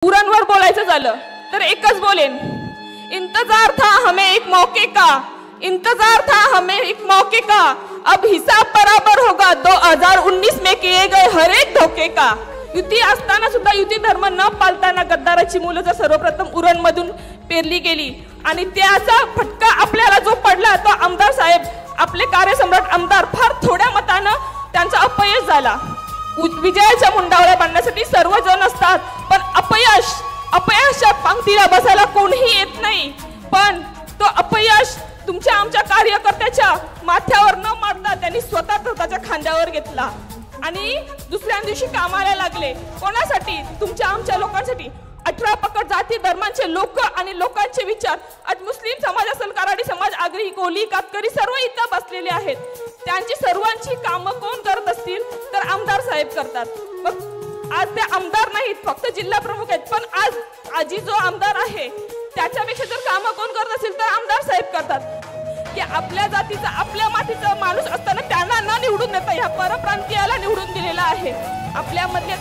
पुराणवर बोलायचं झालं तर एकच बोलेन, इंतजार था हमें एक मौके का, इंतजार था हमें एक मौके का, अब हिसाब बराबर होगा 2019 में किए गए हर एक धोखे का। युती असताना सुद्धा युती धर्म न पाळताना गद्दाराची मुलं जर सर्वप्रथम उरणमधून पेरली गेली आणि त्याचा फटका आपल्याला जो पडला तो आमदार साहेब, आपले कार्यसम्राट आमदार फार थोड्या मतानं त्यांचा अपयश झाला। विजयाच्या मुंडावळ्या बांधण्यासाठी सर्वजण असतात, पण अपयशाच्या पंक्तीला बसायला कोणीही येत नाही। पण तो अपयश तुमच्या आमच्या कार्यकर्त्याच्या माथ्यावर न मारता त्यांनी स्वतःच्या खांद्यावर घेतला आणि दुसऱ्या दिवशी कामाला लागले। कोणासाठी? तुमच्या आमच्या लोकांसाठी। 18 पकड जाती धर्मांचे लोक आणि लोकांचे विचार, आज मुस्लिम समाज असेल, कराडी समाज, आगरी, कोली, कातकरी सर्व इथं बसलेले आहेत। त्यांची सर्वांची कामं कोण करत असतील तर आमदार साहेब करतात। मग आज ते आमदार नाहीत, फक्त जिल्हा प्रमुख आहेत, पण आजी जो आमदार आहे त्याच्यापेक्षा जर कामं कोण करत असेल तर आमदार साहेब करतात। की आपल्या जातीचा आपल्या मातीचा माणूस असताना त्यांना न निवडून देता ह्या परप्रांतीयाला निवडून दिलेला आहे। आपल्यामधलेच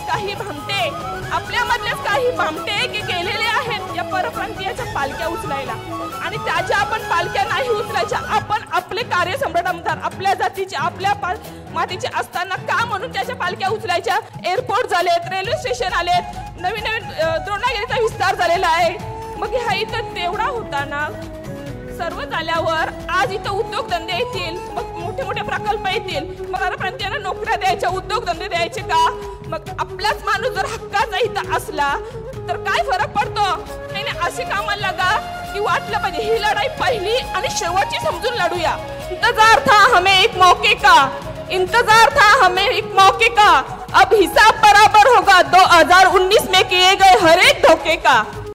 काही भामटे की गेलेले आहेत या परप्रांतीयाच्या पालख्या उचलायला, आणि त्याच्या आपण पालख्या नाही उचलायच्या। आपण आपले कार्यसम्राट आमदार आपल्या जातीचे आपल्या मातीचे असताना का म्हणून त्याच्या पालख्या उचलायच्या? एअरपोर्ट झालेत, रेल्वे स्टेशन आलेत, नवीन द्रोणागिरीचा विस्तार झालेला आहे। मग ह्या इथं तेवढा होता ना, सर्व झाल्यावर आज इथं उद्योगधंदे येतील, मग मोठे मोठे प्रकल्प येतील, मग परप्रांतीयांना नोकऱ्या द्यायच्या, उद्योगधंदे द्यायचे का? मग आपलाच माणूस जर हक्काचा इथं असला तर काय फरक पडतो? नाही अशी कामाला लागा की वाटलं पाहिजे ही लढाई पहिली आणि शेवटची समजून लढूया। इंतजार था हमें एक मौके का, इंतजार था हमें एक मौके का, अब हिसाब बराबर होगा 2019 में किए गए हर एक धोखे का।